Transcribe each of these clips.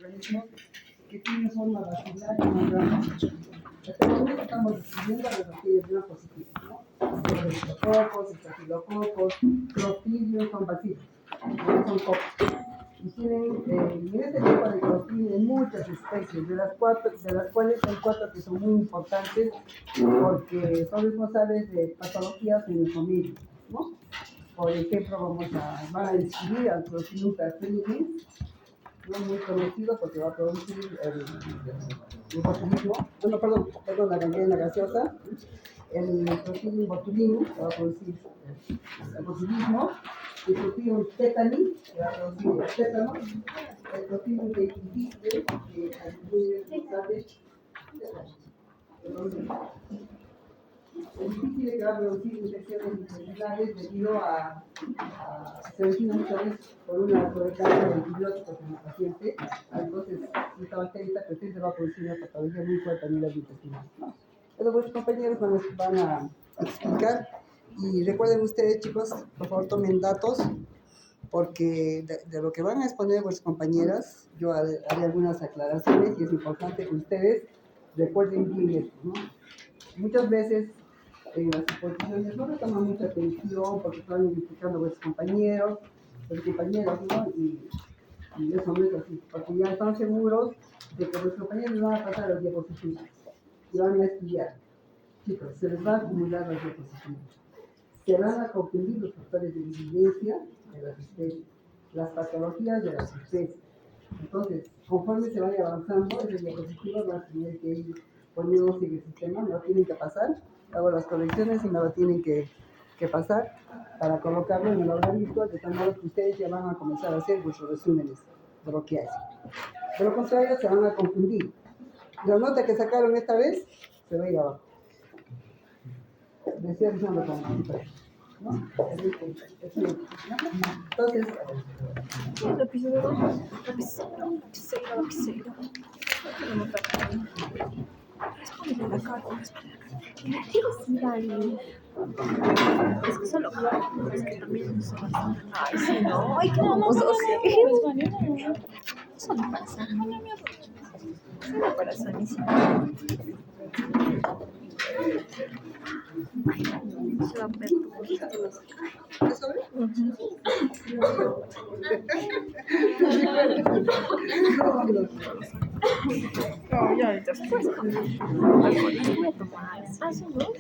organismos que tienen forma vacular y no gram positiva. Actualmente estamos descubriendo las bacterias gram positivas, ¿no? Los estafilococos, estafilococos, clostridium son bacilos, no son cocos. Y tienen, en este tipo de clostridium muchas especies, de las cuales hay 4 que son muy importantes porque son responsables de patologías en el medio, ¿no? Por ejemplo, van a describir al Clostridium perfringens, no muy conocido porque va a producir el botulismo, la gangrena gaseosa, el Clostridium botulinum, que va a producir el botulismo, el Clostridium tetani, que va a producir el tétano, el Clostridium difficile, que atribuye responsable es difícil que va a producir infecciones intestinales debido a se origina muchas veces por una sobrecarga de antibióticos en el paciente. Entonces, esta bacteria presente va a producir una patología muy fuerte a nivel intestinal, ¿no? Pero vuestros compañeros van a explicar. Y recuerden ustedes, chicos, por favor tomen datos, porque de lo que van a exponer vuestras compañeras, yo haré algunas aclaraciones y es importante que ustedes recuerden bien esto, ¿no? Muchas veces en las exposiciones no le toman mucha atención porque están explicando a vuestros compañeros, ¿no? Y eso no es así, porque ya están seguros de que vuestros compañeros van a pasar las diapositivas y van a estudiar. Chicos, se les va a acumular las diapositivas. Se van a confundir los factores de vigilancia de las especies, las patologías de las especies. Entonces, conforme se vaya avanzando, esas diapositivas van a tener que ir poniéndose en el sistema, me lo tienen que pasar, hago las correcciones y me lo tienen que pasar para colocarlo en el aula virtual, de tal modo que ustedes ya van a comenzar a hacer vuestros resúmenes de lo que hacen. De lo contrario, se van a confundir. La nota que sacaron esta vez se va a ir abajo. Decía diciendo con ¿no? Entonces, lapicero. La carta. Es que solo es que también son bastante. Ay, sí, no. Ay, qué famoso. Solo para Sony. Solo para Sony, sí. Se va a perder. ¿qué sobre? No, ya después.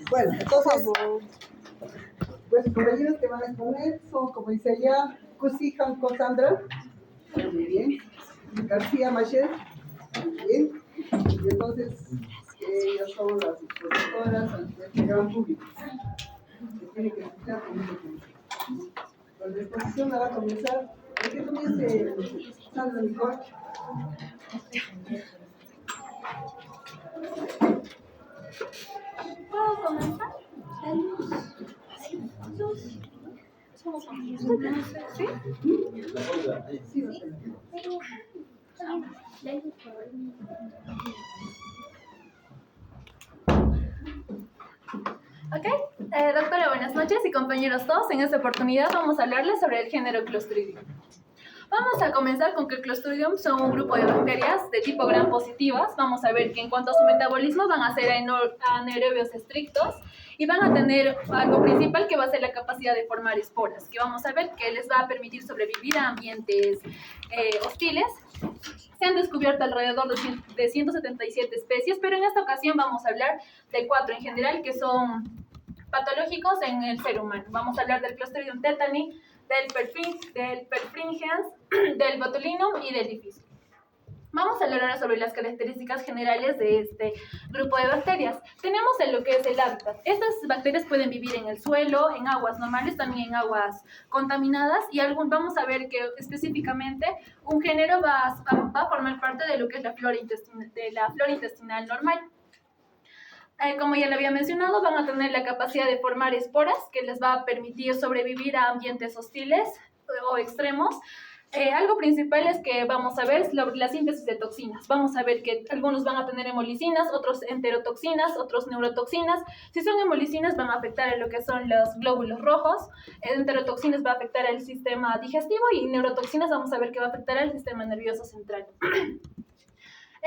Bueno, entonces, pues compañeros que van a exponer son, como dice allá, Kusihan Kosandra, muy bien, García Machel, muy bien, y entonces ellas son las expositoras ante este gran público, que tiene que escuchar con mucha atención. La exposición la va a comenzar, ¿por qué comience Sandra Nicole? ¿Puedo comenzar? ¿Sí? Sí. Ok, doctora, buenas noches y compañeros todos. En esta oportunidad vamos a hablarles sobre el género Clostridium. Vamos a comenzar con que Clostridium son un grupo de bacterias de tipo gram positivas. Vamos a ver que en cuanto a su metabolismo van a ser anaerobios estrictos y van a tener algo principal que va a ser la capacidad de formar esporas, que vamos a ver que les va a permitir sobrevivir a ambientes hostiles. Se han descubierto alrededor de 177 especies, pero en esta ocasión vamos a hablar de 4 en general que son patológicos en el ser humano. Vamos a hablar del Clostridium tetani, del perfringens, del botulinum y del difficile. Vamos a hablar ahora sobre las características generales de este grupo de bacterias. Tenemos en lo que es el hábitat. Estas bacterias pueden vivir en el suelo, en aguas normales, también en aguas contaminadas y vamos a ver que específicamente un género va a formar parte de lo que es la flora intestinal normal. Como ya le había mencionado, van a tener la capacidad de formar esporas que les va a permitir sobrevivir a ambientes hostiles o extremos. Algo principal es que vamos a ver la síntesis de toxinas. Vamos a ver que algunos van a tener hemolicinas, otros enterotoxinas, otros neurotoxinas. Si son hemolicinas van a afectar a lo que son los glóbulos rojos, enterotoxinas va a afectar al sistema digestivo y neurotoxinas vamos a ver que va a afectar al sistema nervioso central.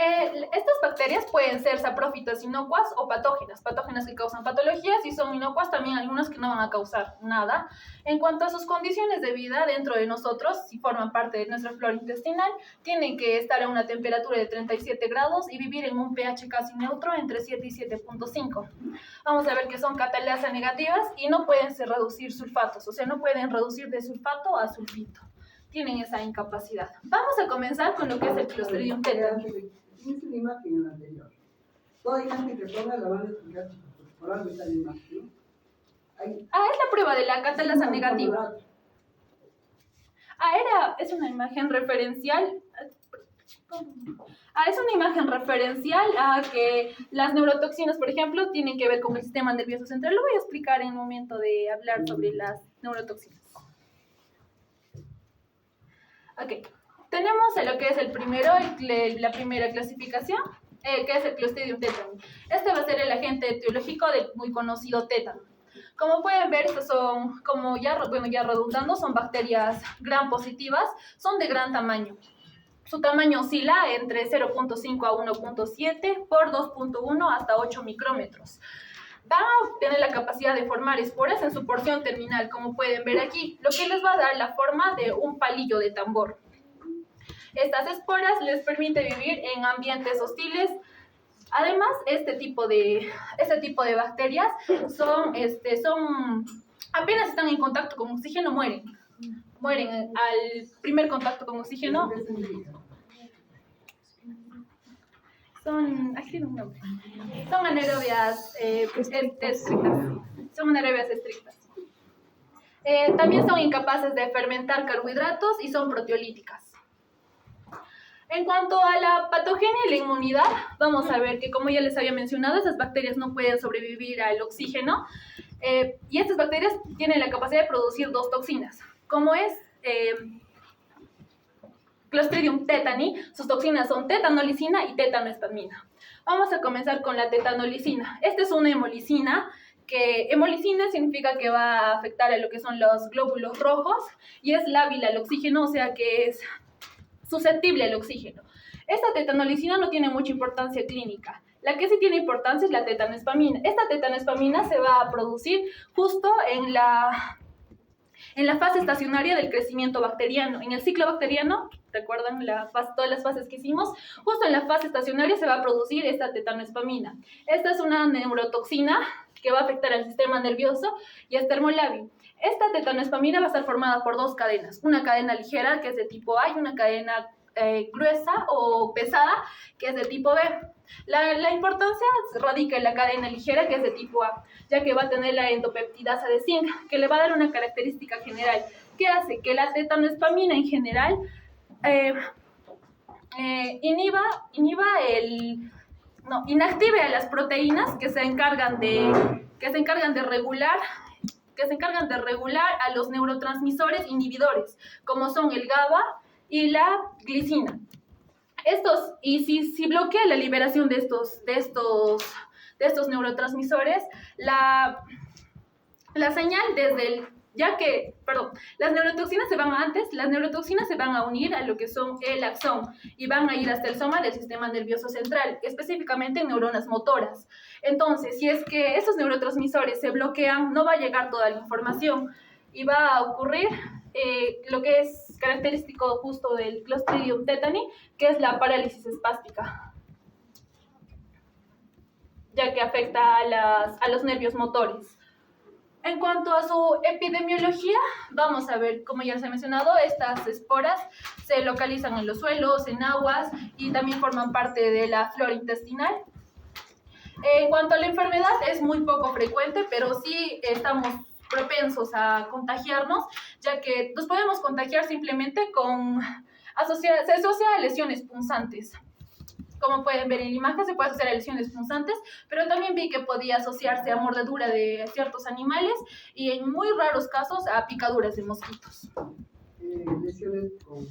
Estas bacterias pueden ser saprófitas inocuas o patógenas que causan patologías, y son inocuas también algunas que no van a causar nada. En cuanto a sus condiciones de vida dentro de nosotros, si forman parte de nuestra flora intestinal, tienen que estar a una temperatura de 37 grados y vivir en un pH casi neutro entre 7 y 7.5. Vamos a ver que son catalasa negativas y no pueden reducir sulfatos, o sea, no pueden reducir de sulfato a sulfito. Tienen esa incapacidad. Vamos a comenzar con lo que es el Clostridium tetani. Tienes una imagen en la anterior. Toda imagen que pongas la van a explicar por algo está la imagen, ¿no? Es la prueba de la catalasa negativa. Es una imagen referencial. Es una imagen referencial a que las neurotoxinas, por ejemplo, tienen que ver con el sistema nervioso central. Lo voy a explicar en un momento de hablar sobre las neurotoxinas. Ok, tenemos lo que es el primero, la primera clasificación, que es el Clostridium tetani. Este va a ser el agente etiológico del muy conocido tétano. Como pueden ver, estos son, ya redundando, son bacterias gram positivas, son de gran tamaño. Su tamaño oscila entre 0.5 a 1.7 por 2.1 hasta 8 micrómetros. Van a tener la capacidad de formar esporas en su porción terminal, como pueden ver aquí, lo que les va a dar la forma de un palillo de tambor. Estas esporas les permite vivir en ambientes hostiles. Además, este tipo de bacterias apenas están en contacto con oxígeno, mueren al primer contacto con oxígeno. Son anaerobias estrictas. Son anaerobias estrictas. También son incapaces de fermentar carbohidratos y son proteolíticas. En cuanto a la patogenia y la inmunidad, vamos a ver que, como ya les había mencionado, esas bacterias no pueden sobrevivir al oxígeno, y estas bacterias tienen la capacidad de producir dos toxinas, como es Clostridium tetani. Sus toxinas son tetanolicina y tetanoespasmina. Vamos a comenzar con la tetanolicina. Esta es una hemolicina, que hemolicina significa que va a afectar a lo que son los glóbulos rojos y es lábil al oxígeno, o sea que es susceptible al oxígeno. Esta tetanolicina no tiene mucha importancia clínica. La que sí tiene importancia es la tetanoespamina. Esta tetanoespamina se va a producir justo en la fase estacionaria del crecimiento bacteriano. En el ciclo bacteriano, ¿recuerdan todas las fases que hicimos? Justo en la fase estacionaria se va a producir esta tetanoespamina. Esta es una neurotoxina que va a afectar al sistema nervioso y es termolábil. Esta tetanoespamina va a estar formada por dos cadenas. Una cadena ligera, que es de tipo A, y una cadena gruesa o pesada, que es de tipo B. La importancia radica en la cadena ligera, que es de tipo A, ya que va a tener la endopeptidasa de zinc, que le va a dar una característica general, que hace que la tetanoespamina en general inactive a las proteínas que se encargan de regular a los neurotransmisores inhibidores, como son el GABA y la glicina. Si bloquea la liberación de estos neurotransmisores, la señal las neurotoxinas se van a unir a lo que son el axón y van a ir hasta el soma del sistema nervioso central, específicamente en neuronas motoras. Entonces, si es que estos neurotransmisores se bloquean, no va a llegar toda la información y va a ocurrir lo que es característico justo del Clostridium tetani, que es la parálisis espástica, ya que afecta a los nervios motores. En cuanto a su epidemiología, vamos a ver, como ya les he mencionado, estas esporas se localizan en los suelos, en aguas y también forman parte de la flora intestinal. En cuanto a la enfermedad, es muy poco frecuente, pero sí estamos propensos a contagiarnos, ya que nos podemos contagiar simplemente se asocia a lesiones punzantes. Como pueden ver en la imagen, se puede asociar a lesiones punzantes, pero también vi que podía asociarse a mordedura de ciertos animales y en muy raros casos a picaduras de mosquitos. Lesiones con...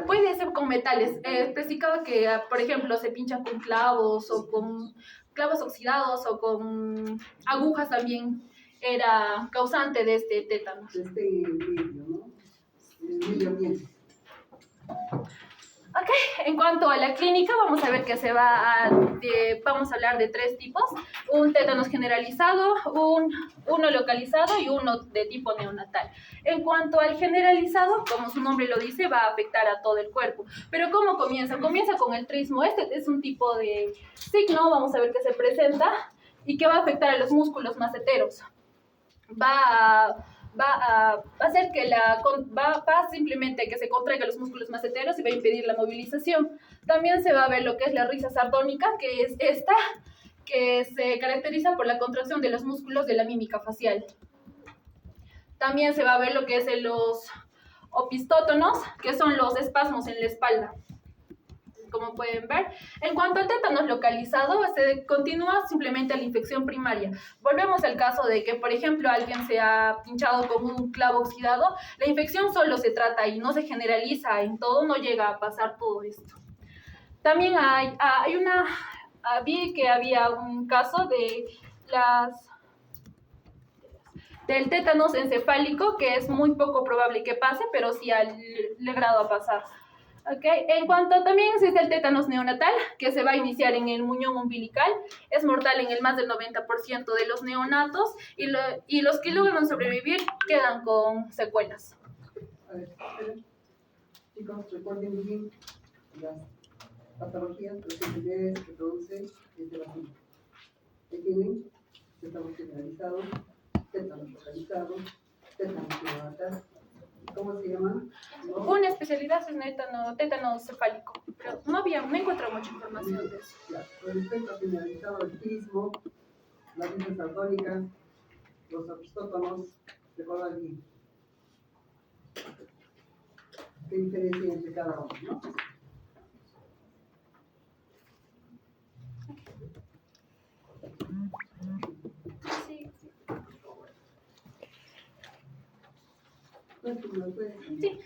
puede ser con metales. Especificaba que, por ejemplo, se pinchan con clavos o con clavos oxidados o con agujas también era causante de este tétano. Medio, ¿no? El medio ambiente. Ok, en cuanto a la clínica, vamos a ver que vamos a hablar de 3 tipos: un tétanos generalizado, uno localizado y uno de tipo neonatal. En cuanto al generalizado, como su nombre lo dice, va a afectar a todo el cuerpo. Pero ¿cómo comienza? Comienza con el trismo. Este es un tipo de signo, vamos a ver que se presenta y que va a afectar a los músculos maceteros. Va a hacer que va simplemente que se contraigan los músculos maceteros y va a impedir la movilización. También se va a ver lo que es la risa sardónica, que es esta, que se caracteriza por la contracción de los músculos de la mímica facial. También se va a ver lo que es los opistótonos, que son los espasmos en la espalda, como pueden ver. En cuanto al tétanos localizado, se continúa simplemente la infección primaria. Volvemos al caso de que, por ejemplo, alguien se ha pinchado con un clavo oxidado, la infección solo se trata y no se generaliza en todo, no llega a pasar todo esto. También vi que había un caso del tétanos encefálico, que es muy poco probable que pase, pero sí ha logrado a pasar. Okay. En cuanto también existe el tétanos neonatal, que se va a iniciar en el muñón umbilical, es mortal en el más del 90% de los neonatos y los que logran sobrevivir quedan con secuelas. A ver, chicos, recuerden bien las patologías, los enfermedades que produce este vacío. Que tienen tétanos generalizado, tétanos localizado, tétanos neonatal. ¿Cómo se llama? ¿No? Una especialidad es tétano cefálico, pero no encontré mucha información de eso. Ya, con respecto a generalizado, el trismo, la risa sardónica, los opistótonos, recuerdan bien. ¿Qué diferencia hay entre cada uno, no? Sí. Sí.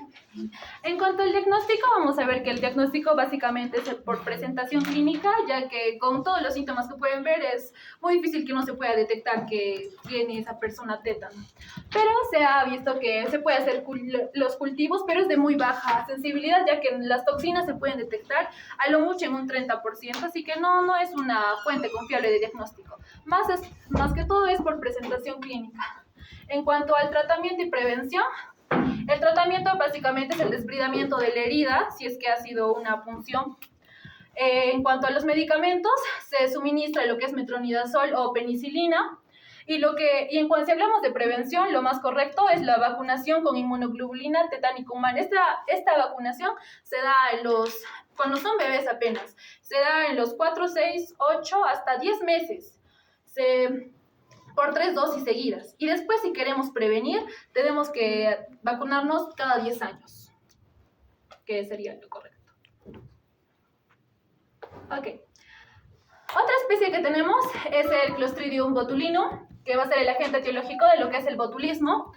En cuanto al diagnóstico, vamos a ver que el diagnóstico básicamente es por presentación clínica, ya que con todos los síntomas que pueden ver es muy difícil que no se pueda detectar que tiene esa persona tétano. Pero se ha visto que se puede hacer los cultivos, pero es de muy baja sensibilidad, ya que las toxinas se pueden detectar a lo mucho en un 30%, así que no es una fuente confiable de diagnóstico. Más que todo es por presentación clínica. En cuanto al tratamiento y prevención, el tratamiento básicamente es el desbridamiento de la herida, si es que ha sido una punción. En cuanto a los medicamentos, se suministra lo que es metronidazol o penicilina. Si hablamos de prevención, lo más correcto es la vacunación con inmunoglobulina tetánica humana. Esta vacunación se da cuando son bebés apenas. Se da en los 4, 6, 8, hasta 10 meses. Por 3 dosis seguidas. Y después, si queremos prevenir, tenemos que vacunarnos cada 10 años, que sería lo correcto. Ok. Otra especie que tenemos es el Clostridium botulinum, que va a ser el agente etiológico de lo que es el botulismo.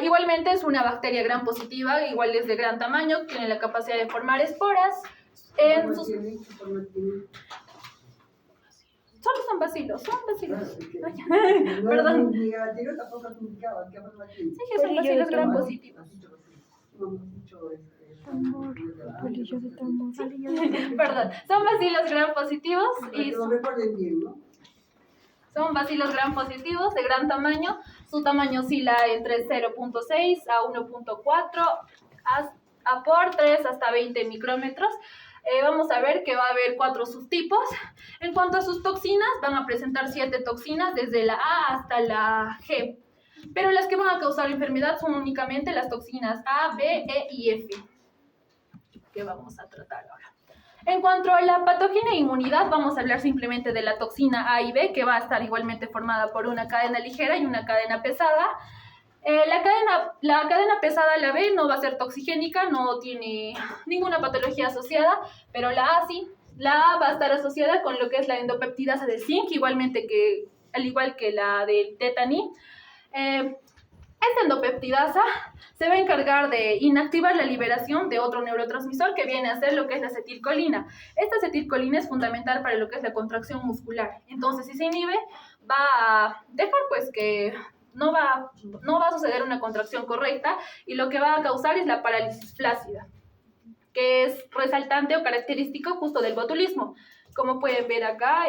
Igualmente es una bacteria gram positiva, igual es de gran tamaño, tiene la capacidad de formar esporas. Solo son bacilos. Perdón. Ni anterior tampoco has indicado qué forma tiene. Sí, que son bacilos gram positivos. Palillo de tambor. Perdón, son bacilos gram positivos y lo recuerden bien, ¿no? son bacilos gram positivos de gran tamaño. Su tamaño oscila entre 0.6 a 1.4 por 3 hasta 20 micrómetros. Vamos a ver que va a haber 4 subtipos. En cuanto a sus toxinas, van a presentar 7 toxinas desde la A hasta la G. Pero las que van a causar enfermedad son únicamente las toxinas A, B, E y F, que vamos a tratar ahora. En cuanto a la patógena e inmunidad, vamos a hablar simplemente de la toxina A y B, que va a estar igualmente formada por una cadena ligera y una cadena pesada. La cadena pesada, la B, no va a ser toxigénica, no tiene ninguna patología asociada, pero la A sí. La A va a estar asociada con lo que es la endopeptidasa de zinc, al igual que la del tétani. Esta endopeptidasa se va a encargar de inactivar la liberación de otro neurotransmisor que viene a ser lo que es la acetilcolina. Esta acetilcolina es fundamental para lo que es la contracción muscular. Entonces, si se inhibe, va a dejar pues que no va a suceder una contracción correcta y lo que va a causar es la parálisis flácida, que es resaltante o característico justo del botulismo. Como pueden ver acá,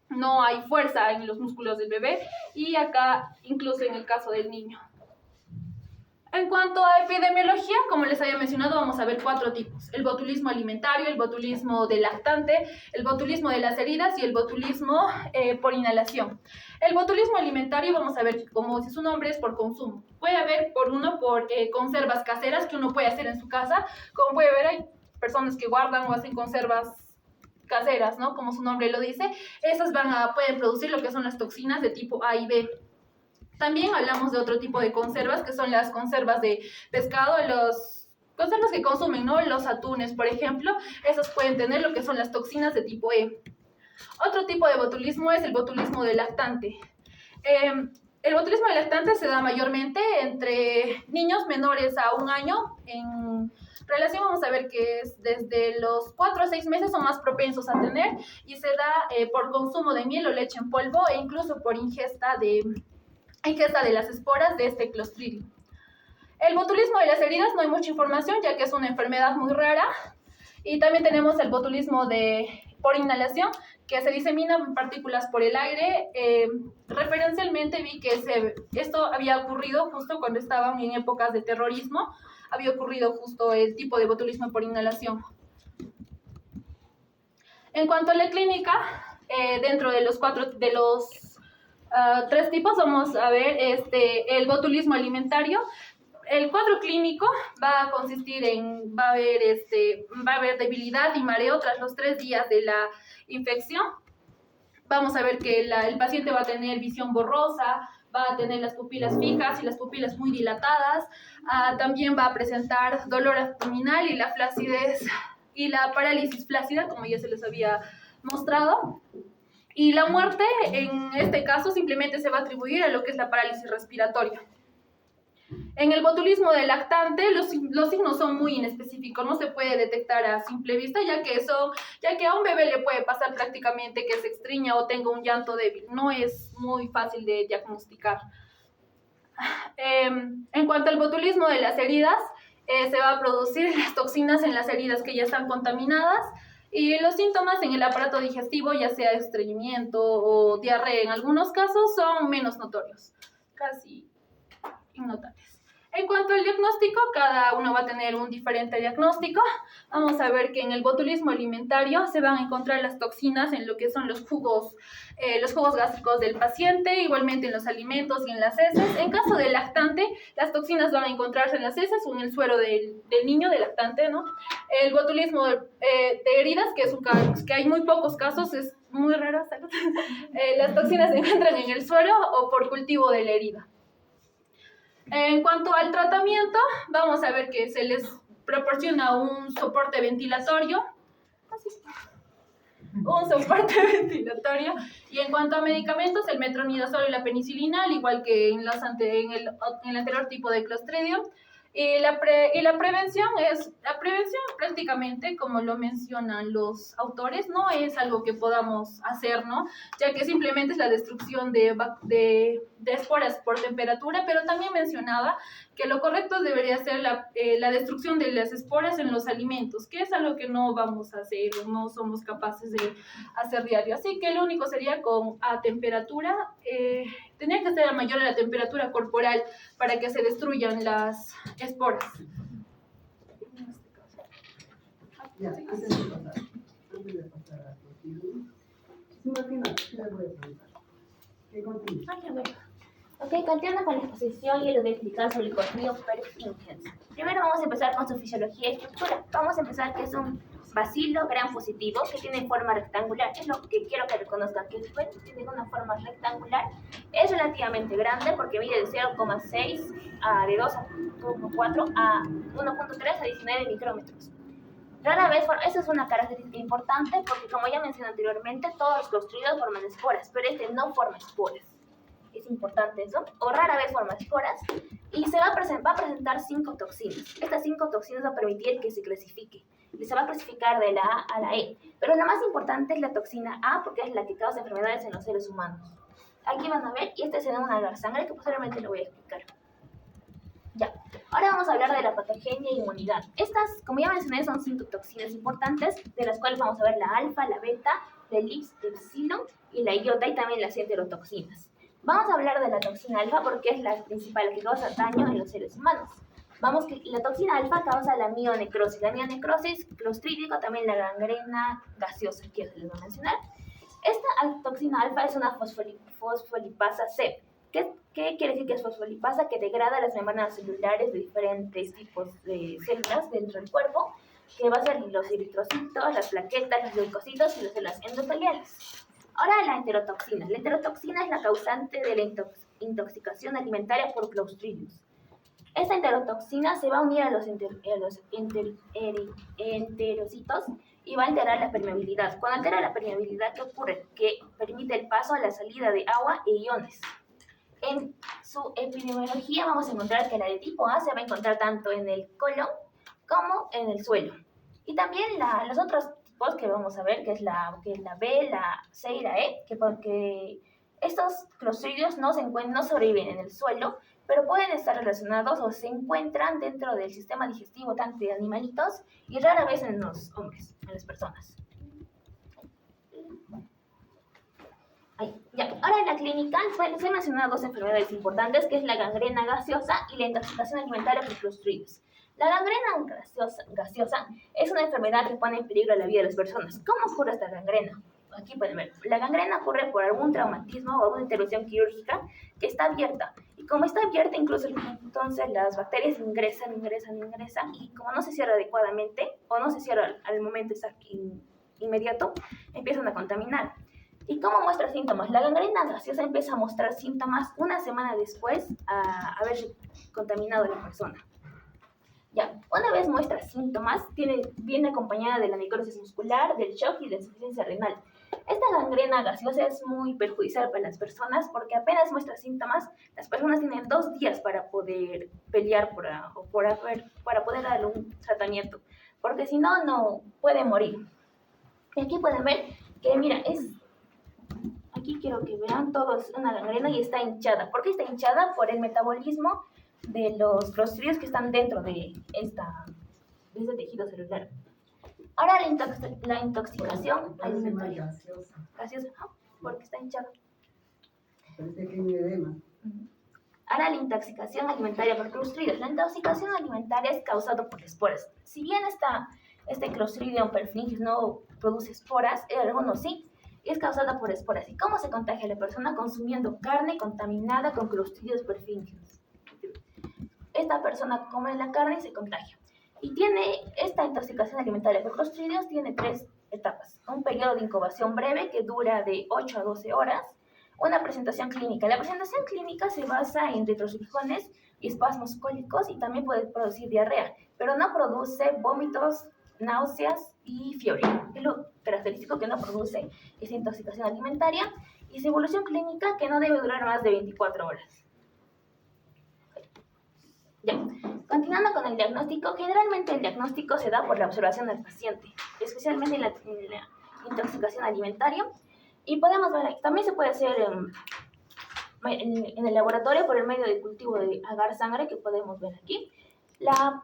no hay fuerza en los músculos del bebé y acá incluso en el caso del niño. En cuanto a epidemiología, como les había mencionado, vamos a ver 4 tipos: el botulismo alimentario, el botulismo del lactante, el botulismo de las heridas y el botulismo por inhalación. El botulismo alimentario, vamos a ver, como dice su nombre, es por consumo. Puede haber por conservas caseras que uno puede hacer en su casa. Como puede ver, hay personas que guardan o hacen conservas caseras, ¿no? Como su nombre lo dice. Esas pueden producir lo que son las toxinas de tipo A y B. También hablamos de otro tipo de conservas, que son las conservas de pescado, los conservas que consumen, ¿no? Los atunes, por ejemplo, esos pueden tener lo que son las toxinas de tipo E. Otro tipo de botulismo es el botulismo del lactante. El botulismo del lactante se da mayormente entre niños menores a 1 año. En relación vamos a ver que es desde los 4 a 6 meses son más propensos a tener, y se da por consumo de miel o leche en polvo e incluso por ingesta de las esporas de este Clostridium. El botulismo de las heridas no hay mucha información, ya que es una enfermedad muy rara. Y también tenemos el botulismo por inhalación, que se disemina partículas por el aire. Referencialmente vi que esto había ocurrido justo cuando estaban en épocas de terrorismo. Había ocurrido justo el tipo de botulismo por inhalación. En cuanto a la clínica, dentro de los 3 tipos vamos a ver el botulismo alimentario. El cuadro clínico va a consistir va a haber debilidad y mareo tras los 3 días de la infección. Vamos a ver que el paciente va a tener visión borrosa, va a tener las pupilas fijas y las pupilas muy dilatadas. También va a presentar dolor abdominal y la flacidez y la parálisis flácida, como ya se les había mostrado. Y la muerte, en este caso, simplemente se va a atribuir a lo que es la parálisis respiratoria. En el botulismo del lactante, los signos son muy inespecíficos, no se puede detectar a simple vista, ya que a un bebé le puede pasar prácticamente que se extriña o tenga un llanto débil. No es muy fácil de diagnosticar. En cuanto al botulismo de las heridas, se va a producir las toxinas en las heridas que ya están contaminadas, y los síntomas en el aparato digestivo, ya sea estreñimiento o diarrea en algunos casos, son menos notorios, casi innotables. En cuanto al diagnóstico, cada uno va a tener un diferente diagnóstico. Vamos a ver que en el botulismo alimentario se van a encontrar las toxinas en lo que son los jugos gástricos del paciente, igualmente en los alimentos y en las heces. En caso del lactante, las toxinas van a encontrarse en las heces o en el suero del niño, del lactante, ¿no? El botulismo de heridas, que hay muy pocos casos, es muy raro. Las toxinas se encuentran en el suero o por cultivo de la herida. En cuanto al tratamiento, vamos a ver que se les proporciona un soporte ventilatorio. Y en cuanto a medicamentos, el metronidazol y la penicilina, al igual que en el anterior tipo de Clostridium. Y la prevención prácticamente, como lo mencionan los autores, no es algo que podamos hacer, ¿no? Ya que simplemente es la destrucción de esporas por temperatura, pero también mencionaba que lo correcto debería ser la destrucción de las esporas en los alimentos, que es algo que no vamos a hacer o no somos capaces de hacer diario. Así que lo único sería a temperatura, tenía que ser mayor a la temperatura corporal para que se destruyan las esporas. Ya, antes de pasar a Clostridium, ¿qué le voy a preguntar? ¿Qué continúa? Qué bueno. Ok, continuando con la exposición y lo de explicar sobre el Clostridium perfringens. Primero vamos a empezar con su fisiología y estructura. Vamos a empezar que es un bacilo gram positivo que tiene forma rectangular. Es lo que quiero que reconozcan, que tiene una forma rectangular. Es relativamente grande porque mide de 0,6 de 2 a 1,4 a 1,3 a 19 micrómetros. Rara vez, esa es una característica importante porque, como ya mencioné anteriormente, todos los clostridios forman esporas, pero este no forma esporas. Es importante eso, o rara vez forma esporas, y se va a presentar 5 toxinas. Estas 5 toxinas van a permitir que se clasifique, y se va a clasificar de la A a la E. Pero la más importante es la toxina A, porque es la que causa enfermedades en los seres humanos. Aquí van a ver, y este se da una sangre que posteriormente lo voy a explicar. Ya, ahora vamos a hablar de la patogenia e inmunidad. Estas, como ya mencioné, son citotoxinas importantes, de las cuales vamos a ver la alfa, la beta, la epsilon y la iota y también las enterotoxinas. Vamos a hablar de la toxina alfa porque es la principal que causa daño en los seres humanos. Vamos que la toxina alfa causa la mionecrosis. La mionecrosis, clostrídico, también la gangrena gaseosa, que ya se les voy a mencionar. Esta toxina alfa es una fosfolipasa C. ¿Qué quiere decir que es fosfolipasa? Que degrada las membranas celulares de diferentes tipos de células dentro del cuerpo, que va a ser los eritrocitos, las plaquetas, los leucocitos y las células endoteliales. Ahora la enterotoxina. La enterotoxina es la causante de la intoxicación alimentaria por Clostridium. Esta enterotoxina se va a unir a los enterocitos y va a alterar la permeabilidad. Cuando altera la permeabilidad, ¿qué ocurre? Que permite el paso a la salida de agua e iones. En su epidemiología vamos a encontrar que la de tipo A se va a encontrar tanto en el colon como en el suelo. Y también los otros tipos que vamos a ver, que es la B, la C y la E, porque estos clostridios no sobreviven en el suelo, pero pueden estar relacionados o se encuentran dentro del sistema digestivo tanto de animalitos y rara vez en los hombres, en las personas. Ahora en la clínica se han mencionado dos enfermedades importantes, que es la gangrena gaseosa y la intoxicación alimentaria por Clostridium. La gangrena gaseosa es una enfermedad que pone en peligro la vida de las personas. ¿Cómo ocurre esta gangrena? Aquí pueden ver. La gangrena ocurre por algún traumatismo o alguna intervención quirúrgica que está abierta. Y como está abierta, incluso entonces las bacterias ingresan y como no se cierra adecuadamente o no se cierra al momento inmediato, empiezan a contaminar. ¿Y cómo muestra síntomas? La gangrena gaseosa empieza a mostrar síntomas una semana después a haber contaminado a la persona. Una vez muestra síntomas, viene acompañada de la necrosis muscular, del shock y de la insuficiencia renal. Esta gangrena gaseosa es muy perjudicial para las personas porque apenas muestra síntomas, las personas tienen 2 días para poder pelear para poder darle un tratamiento, porque si no, no puede morir. Y aquí pueden ver que, mira, aquí quiero que vean, todo es una gangrena y está hinchada. ¿Por qué está hinchada? Por el metabolismo de los clostridios que están dentro de este tejido celular. Ahora la intoxicación alimentaria. Gaseosa, porque está hinchada. Parece que hay un edema. Ahora la intoxicación alimentaria por Clostridium. La intoxicación alimentaria es causada por esporas. Si bien este Clostridium perfringens no produce esporas, algunos sí, es causada por esporas. ¿Y cómo se contagia la persona? Consumiendo carne contaminada con Clostridium perfringens. Esta persona come la carne y se contagia. Y esta intoxicación alimentaria por Clostridium tiene 3 etapas. Un periodo de incubación breve que dura de 8 a 12 horas. Una presentación clínica. La presentación clínica se basa en retrosurgiciones y espasmos cólicos y también puede producir diarrea, pero no produce vómitos, náuseas y fiebre. Es lo característico que no produce esa intoxicación alimentaria. Y su evolución clínica que no debe durar más de 24 horas. Continuando con el diagnóstico, generalmente el diagnóstico se da por la observación del paciente, especialmente en la intoxicación alimentaria. Y podemos ver, también se puede hacer en el laboratorio por el medio de cultivo de agar sangre que podemos ver aquí.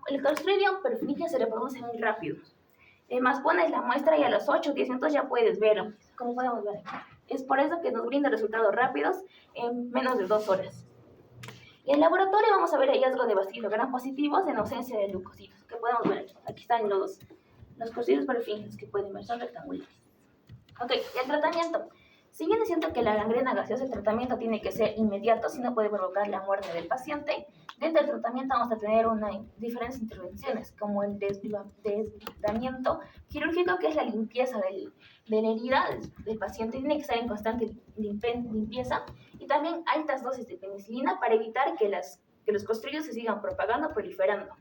El Clostridium perfringens se reproduce muy rápido. Más pones la muestra y a los 8 o 10 minutos ya puedes verlo, como podemos ver aquí. Es por eso que nos brinda resultados rápidos en menos de 2 horas. Y en el laboratorio vamos a ver hallazgos de bacilos gram positivos en ausencia de leucocitos, que podemos ver aquí. Aquí están los Clostridium perfringens que pueden ver, son rectangulares. Ok, y el tratamiento. Si bien es cierto que la gangrena gaseosa, el tratamiento tiene que ser inmediato, si no puede provocar la muerte del paciente, dentro del tratamiento vamos a tener diferentes intervenciones, como el desbridamiento quirúrgico, que es la limpieza de la herida del paciente, tiene que estar en constante limpieza, y también altas dosis de penicilina para evitar que los clostridios se sigan propagando, proliferando.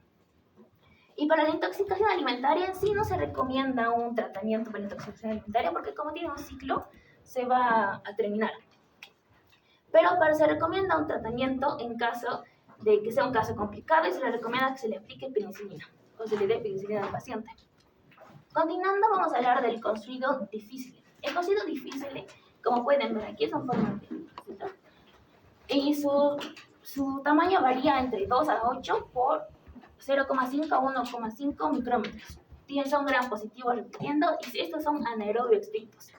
Y para la intoxicación alimentaria en sí no se recomienda un tratamiento para la intoxicación alimentaria porque como tiene un ciclo se va a terminar. Pero se recomienda un tratamiento en caso de que sea un caso complicado y se le recomienda que se le aplique penicilina o se le dé penicilina al paciente. Continuando vamos a hablar del Clostridium difficile. El Clostridium difficile, como pueden ver aquí, son formas de... Y su su tamaño varía entre 2 a 8 por 0,5 a 1,5 micrómetros. Son gram positivos repitiendo y estos son anaerobio extintos.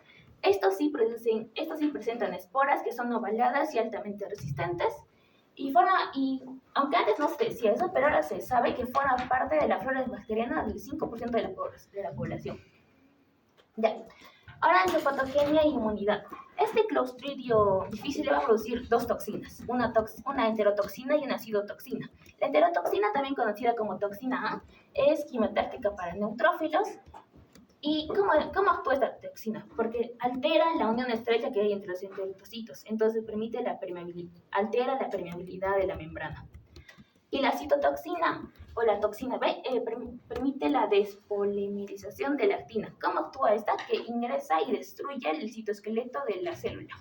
Estos sí presentan esporas que son ovaladas y altamente resistentes. Y aunque antes no se decía eso, pero ahora se sabe que forman parte de la flora bacteriana del 5% de la población. Ya. Ahora en su patogenia e inmunidad. Este Clostridio difícil va a producir dos toxinas, una enterotoxina y una citotoxina. La enterotoxina, también conocida como toxina A, es quimiotáctica para neutrófilos. ¿Y cómo actúa esta toxina? Porque altera la unión estrecha que hay entre los enterocitos, entonces altera la permeabilidad de la membrana. Y la citotoxina o la toxina B permite la despolimerización de la actina. ¿Cómo actúa esta? Que ingresa y destruye el citoesqueleto de la célula.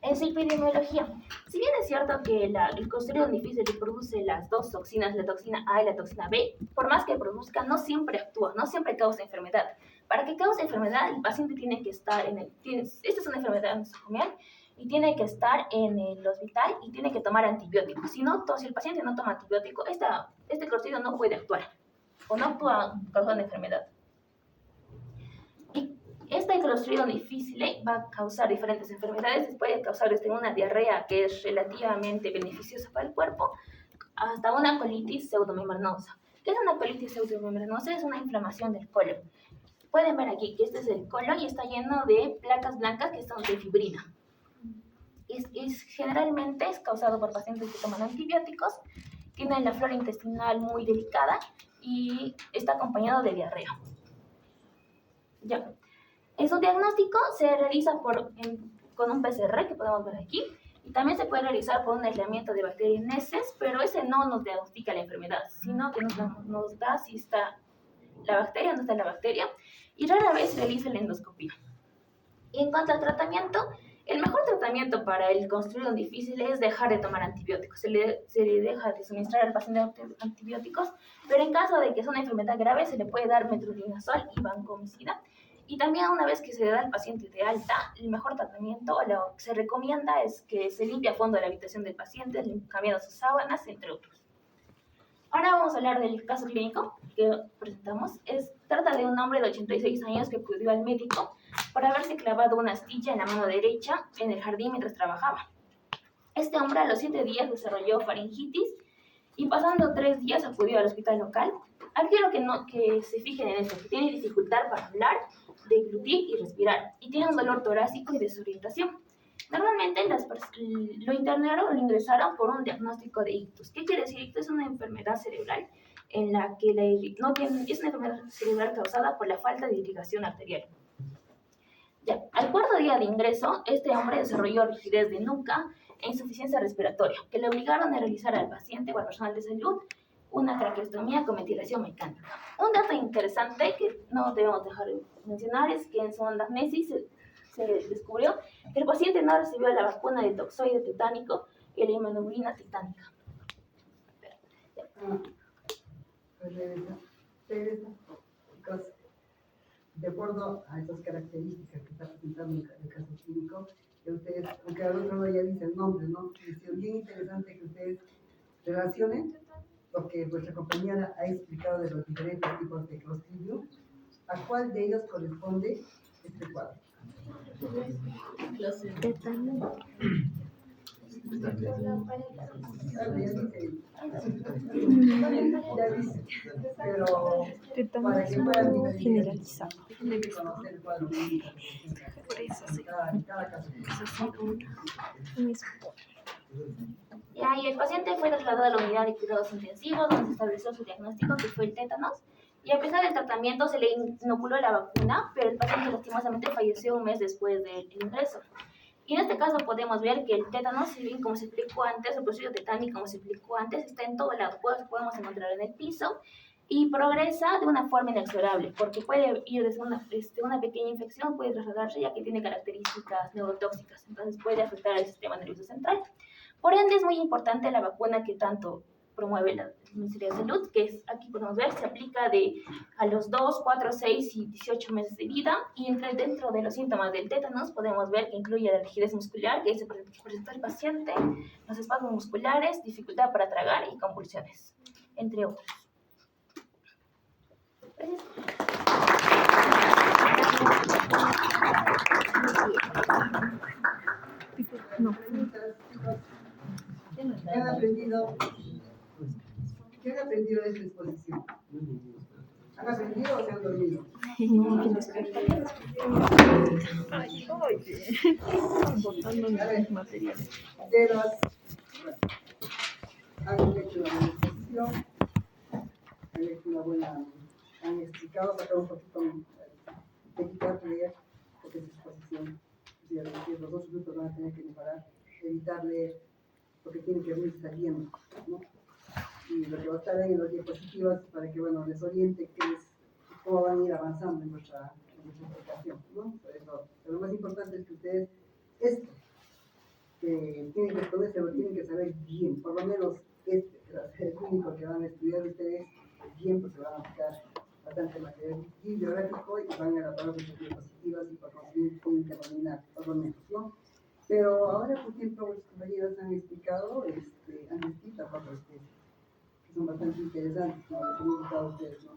En su epidemiología, si bien es cierto que el Clostridium difficile produce las dos toxinas, la toxina A y la toxina B, por más que produzca, no siempre actúa, no siempre causa enfermedad. Para que cause enfermedad, el paciente tiene que estar esta es una enfermedad nosocomial, y tiene que estar en el hospital y tiene que tomar antibióticos. Si el paciente no toma antibiótico, este Clostridium no puede actuar o no actúa causando enfermedad. Y este Clostridium difficile va a causar diferentes enfermedades. Puede causar desde una diarrea que es relativamente beneficiosa para el cuerpo hasta una colitis pseudomembranosa. ¿Qué es una colitis pseudomembranosa? Es una inflamación del colon. Pueden ver aquí que este es el colon y está lleno de placas blancas que son de fibrina. Generalmente es causado por pacientes que toman antibióticos, tienen la flora intestinal muy delicada y está acompañado de diarrea. Ya. En su diagnóstico se realiza con un PCR que podemos ver aquí, y también se puede realizar por un aislamiento de bacterias neces, pero ese no nos diagnostica la enfermedad, sino que nos da si está la bacteria o no está la bacteria, y rara vez se realiza la endoscopia. Y en cuanto al tratamiento, el mejor tratamiento para el Clostridium difficile es dejar de tomar antibióticos. Se le deja de suministrar al paciente antibióticos, pero en caso de que es una enfermedad grave se le puede dar metronidazol y vancomicina. Y también una vez que se le da al paciente de alta, el mejor tratamiento, lo que se recomienda es que se limpie a fondo la habitación del paciente, cambiando sus sábanas, entre otros. Ahora vamos a hablar del caso clínico que presentamos. Trata de un hombre de 86 años que acudió al médico por haberse clavado una astilla en la mano derecha en el jardín mientras trabajaba. Este hombre a los 7 días desarrolló faringitis y pasando 3 días acudió al hospital local. Aquí quiero que se fijen en esto, que tiene dificultad para hablar, deglutir y respirar, y tiene un dolor torácico y desorientación. Normalmente lo ingresaron por un diagnóstico de ictus. ¿Qué quiere decir ictus? Es una enfermedad cerebral en la que es una enfermedad cerebral causada por la falta de irrigación arterial. Ya, al cuarto día de ingreso, este hombre desarrolló rigidez de nuca e insuficiencia respiratoria, que le obligaron a realizar al paciente o al personal de salud una traqueostomía con ventilación mecánica. Un dato interesante que no debemos dejar de mencionar es que en su anamnesis se descubrió que el paciente no recibió la vacuna de toxoide tetánico y la inmunoglobulina tetánica. De acuerdo a esas características que está presentando el caso clínico, que ustedes, aunque al otro lado ya dice el nombre, ¿no? Es bien interesante que ustedes relacionen lo que vuestra compañera ha explicado de los diferentes tipos de Clostridium, ¿a cuál de ellos corresponde este cuadro? Tétano. Ya dice, pero para que puedan Generalizado. tiene que conocer el cuadro Por eso sí. cada caso. Y el paciente fue trasladado a la unidad de cuidados intensivos, donde se estableció su diagnóstico, que fue el tétanos. Y a pesar del tratamiento, se le inoculó la vacuna, pero el paciente lastimosamente falleció un mes después del ingreso. Y en este caso podemos ver que el tétanos, si bien como se explicó antes, el proceso tetánico como se explicó antes, está en todo lado. Podemos encontrar en el piso y progresa de una forma inexorable, porque puede ir desde una pequeña infección, puede trasladarse ya que tiene características neurotóxicas, entonces puede afectar al sistema nervioso central. Por ende, es muy importante la vacuna que tanto promueve el Ministerio de Salud, que es, aquí podemos ver, se aplica a los 2, 4, 6 y 18 meses de vida, y dentro de los síntomas del tétanos podemos ver que incluye la rigidez muscular, que se presenta el paciente, los espasmos musculares, dificultad para tragar y convulsiones, entre otros. No. ¿Qué han aprendido? ¿Qué han aprendido de esta exposición? ¿Han aprendido o se han dormido? Ay, oye. Botando mis materiales. De las... Han hecho una buena exposición, han hecho una buena... Han explicado, sacado un poquito de evitar leer, porque es exposición. O sea, los dos grupos van a tener que mejorar, evitar leer, porque tienen que ir saliendo, ¿no? Y lo que va a estar ahí en las diapositivas para que, bueno, les oriente cómo van a ir avanzando en nuestra explicación, ¿no? Por eso, lo más importante es que ustedes, esto, tienen que exponerse, lo tienen que saber bien, por lo menos que va a ser el único que van a estudiar ustedes bien, porque van a aplicar bastante material bibliográfico y van a elaborar sus diapositivas y por consiguiente tienen que dominar, por lo menos, ¿no? Pero ahora, por ejemplo, los compañeros han explicado, han escrito cuatro especies, que son bastante interesantes, como les he indicado a ustedes, ¿no?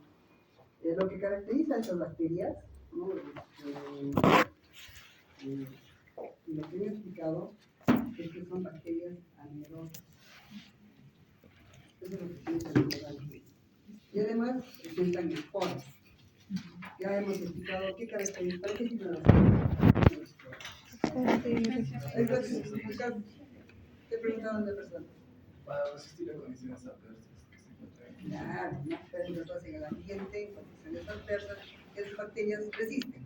Lo que caracteriza a estas bacterias, ¿no? Lo que he explicado es que son bacterias anaerobias. Eso es lo que tiene que recordar. Y además presentan esporas. Ya hemos explicado qué caracteriza, para qué sirven las esporas. Te preguntaban de persona. Para resistir a condiciones adversas que se encuentran en Claro, no pueden en el ambiente, en condiciones adversas, esas bacterias resisten.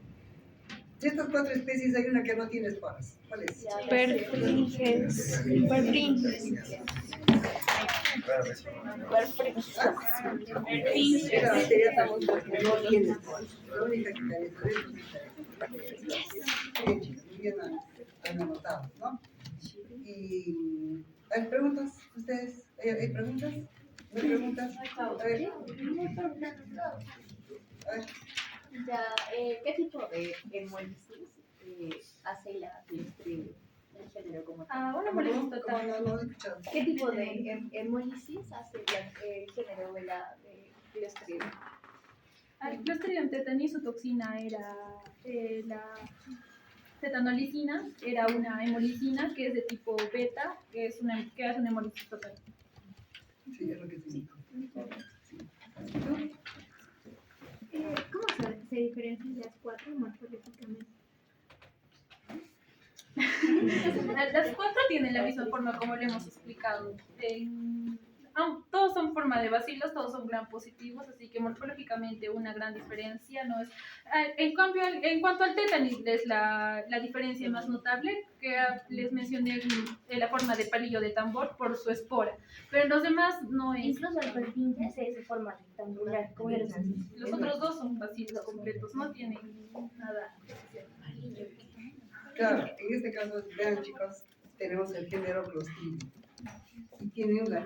De estas cuatro especies hay una que no tiene esporas. ¿Cuál es? Perfringes. Esa bacteria estamos que no tiene esporas. La única que carece de eso es bien, chicos, muy bien han anotado, ¿no? Y ¿hay preguntas? ¿Ustedes? ¿Hay preguntas? ¿No hay preguntas? A ver. Ya, ¿qué tipo de hemólisis hace la Clostridium? El género como tal. Una hemólisis total. No he escuchado. ¿Qué tipo de hemólisis hace el género de la Clostridium? El Clostridium tetani, su toxina era la tetanolicina, era una hemolicina que es de tipo beta, que hace una hemólisis total. Sí, es lo que sí. ¿Cómo se diferencian las cuatro morfológicamente? Las cuatro tienen la misma forma como le hemos explicado. Todos son forma de bacilos, todos son gram positivos, así que morfológicamente una gran diferencia no es. En cambio, en cuanto al tétanis, es la diferencia más notable, que les mencioné la forma de palillo de tambor por su espora, pero los demás no es. Incluso el perfil ya se de forma rectangular, como ya les decía. Los otros dos son bacilos completos, no tienen nada especial. Claro, en este caso, vean chicos, tenemos el género Clostridium y tienen las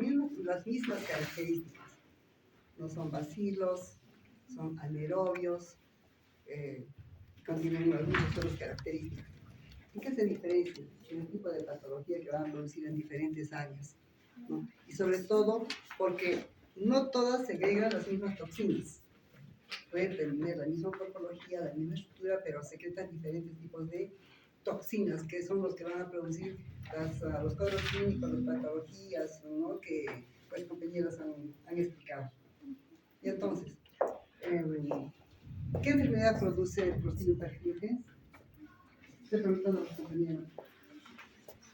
mismas características. No son bacilos, son anaerobios, contienen las mismas características. ¿En qué se diferencia? En el tipo de patología que van a producir en diferentes áreas, ¿no? Y sobre todo porque no todas segregan las mismas toxinas. Pueden tener la misma morfología, la misma estructura, pero secretan diferentes tipos de toxinas, que son los que van a producir los cuadros clínicos, las patologías, ¿no? Que pues compañeros han explicado. Y entonces, ¿qué enfermedad produce el Clostridium perfringens? Se preguntan los compañeros.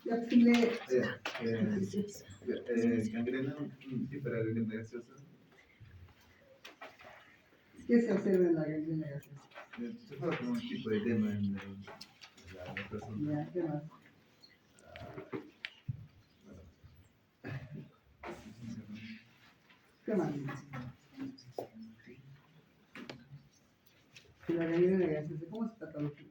Ya, gangrena hiperagregación gaseosa. ¿Qué se observa en la gangrena gaseosa? Se fue como un tipo de edema en la persona. Ya, ¿qué más? ¿Qué más? La gangrena gaseosa, ¿cómo se patología?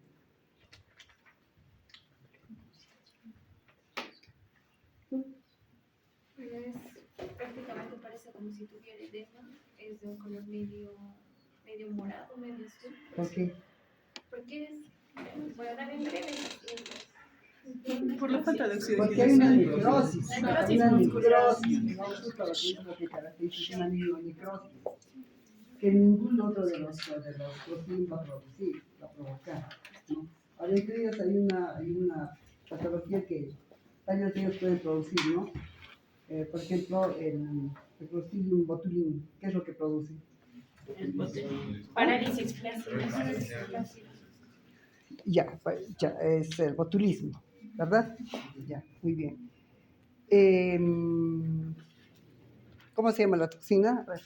Es prácticamente como si tuviera edema, es de un color medio morado, medio azul. ¿Por qué? Porque es, voy a dar en breve. Por la falta de Porque hay una oxidación. necrosis. Necrosis Hay una muscular. necrosis. No, justo lo que es lo que caracteriza una necrosis. Que ningún otro de los proteínas va a producir, va a provocar, ¿no? Ahora, entre ellas hay una patología que varios de ellos pueden producir, ¿no? Por ejemplo, el Clostridium botulinum, ¿qué es lo que produce? Parálisis flácida. Ya, es el botulismo, ¿verdad? Ya, muy bien. ¿Cómo se llama la toxina? A ver,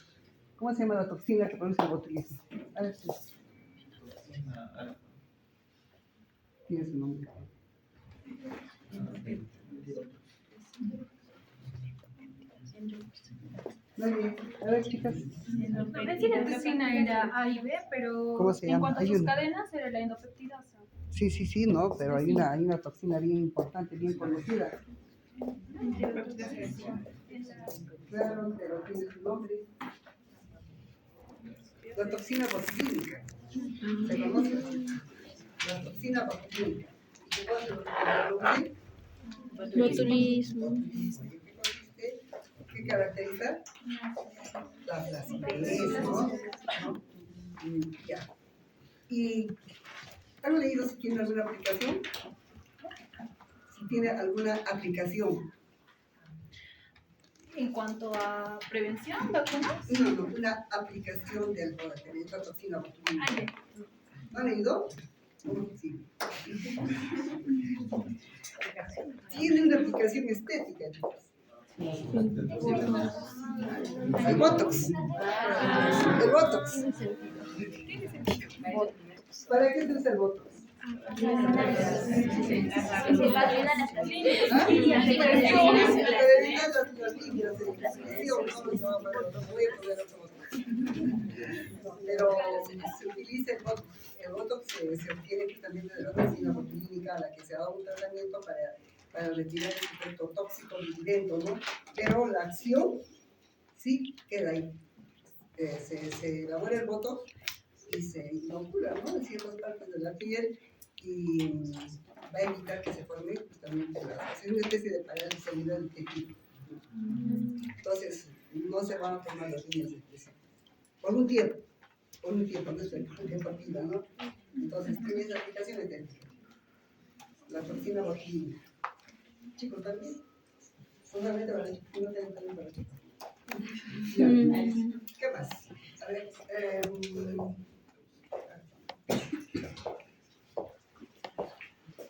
¿cómo se llama la toxina que produce el botulismo? A ver, tiene su nombre. Muy bien. A ver, chicas. Recién la toxina era A y B, pero ¿Cómo se en llama? cuanto a Hay sus una. cadenas era la endopeptidasa. Sí, no, pero hay una toxina bien importante, bien conocida. Claro, pero tiene su nombre. La toxina botulínica. ¿Se conoce? La toxina botulínica. ¿Y cuál es lo que produce? Botulismo. ¿Qué consiste? ¿Qué caracteriza? La flacidez, ¿no? Ya. ¿Y han leído si tiene alguna aplicación? Si tiene alguna aplicación. En cuanto a prevención, vacunas. No, una aplicación de esta toxina botulínica. ¿Lo han leído? Sí. Tiene una aplicación estética, chicos. El Botox. El Botox. ¿Para qué se usa el Botox? Pero se utiliza el Botox se obtiene justamente de la toxina botulínica a la que se ha dado un tratamiento para retirar el efecto tóxico virulento, ¿no? Pero la acción sí queda ahí. Se elabora el Botox y se inocula, ¿no? En ciertas partes de la piel y va a evitar que se forme justamente es una especie de parálisis a nivel del tejido. Entonces, no se van a formar las líneas de expresión. Por un tiempo, no es un tiempo pila, ¿no? Entonces, tiene esa aplicación estética. La toxina botulínica. Chicos, también. Solamente para chicos, no tienen también para chicos. ¿Qué más? A ver,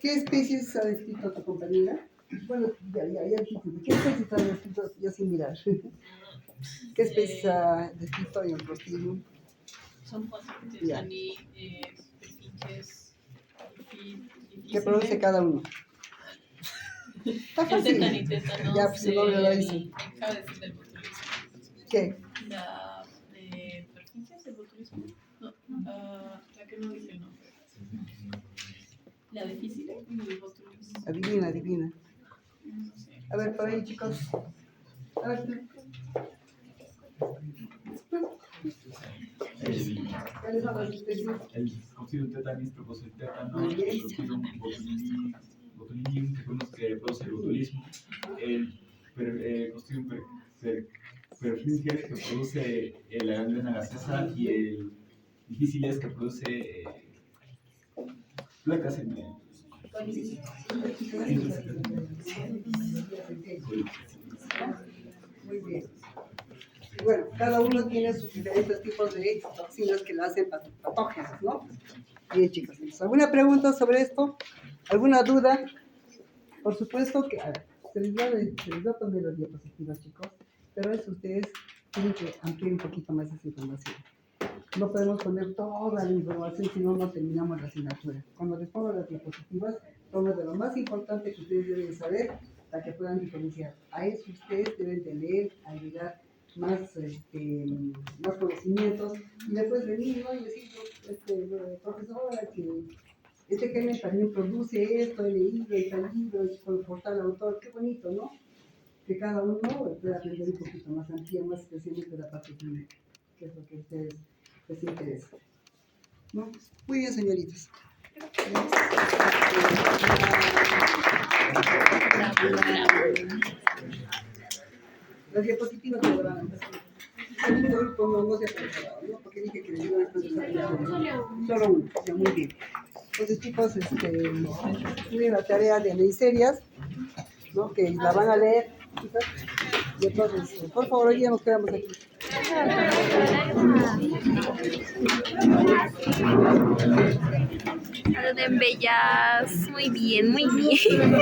¿qué especies ha descrito tu compañera? Bueno, ya dijiste. ¿Qué especies ha descrito yo sin mirar? ¿Qué especies ha descrito en el Clostridium? Son 4. Ya. Perfinches, ¿Qué produce cada uno? Está fácil. Ya, pues el nombre lo dice. Acaba de decir el botulismo. ¿Qué? La de perfinches, el botulismo. No, la que no dice el nombre. La difícil y el botulismo. Adivina. No sé. A ver, por ahí, chicos. A ver. ¿Cuáles son las especies? El Clostridium tetanis produce el tétano, el Clostridium botulinum que produce el botulismo, el Clostridium perfringens que produce la gangrena gaseosa y el difíciles que produce placas en el. Muy bien. Y bueno, cada uno tiene sus diferentes tipos de toxinas que la hacen patógenas, ¿no? Bien, chicos. ¿Alguna pregunta sobre esto? ¿Alguna duda? Por supuesto que, a ver, se les va a poner las diapositivas, chicos, pero eso ustedes tienen que ampliar un poquito más esa información. No podemos poner toda la información si no terminamos la asignatura. Cuando les pongo las diapositivas, tomo de lo más importante que ustedes deben saber para que puedan diferenciar. A eso ustedes deben de leer, agregar más conocimientos y después venir, ¿no? Y decir, profesora, que este género también produce esto, he leído y tal libro, y por tal autor, qué bonito, ¿no? que cada uno pueda aprender un poquito más amplio, más especialmente la parte clínica, que es lo que a ustedes les interesa. ¿No? Muy bien, señoritas. Las diapositivas que van a empezar. El segundo grupo no se ha preparado, ¿no? Porque dije que les iba a explicar solo uno. Ya, muy bien. Entonces, chicos, tienen la tarea de ley serias, ¿no? Que la van a leer, chicas. Y entonces, por favor, hoy día nos quedamos aquí. Saluden, bellas. Muy bien, muy bien.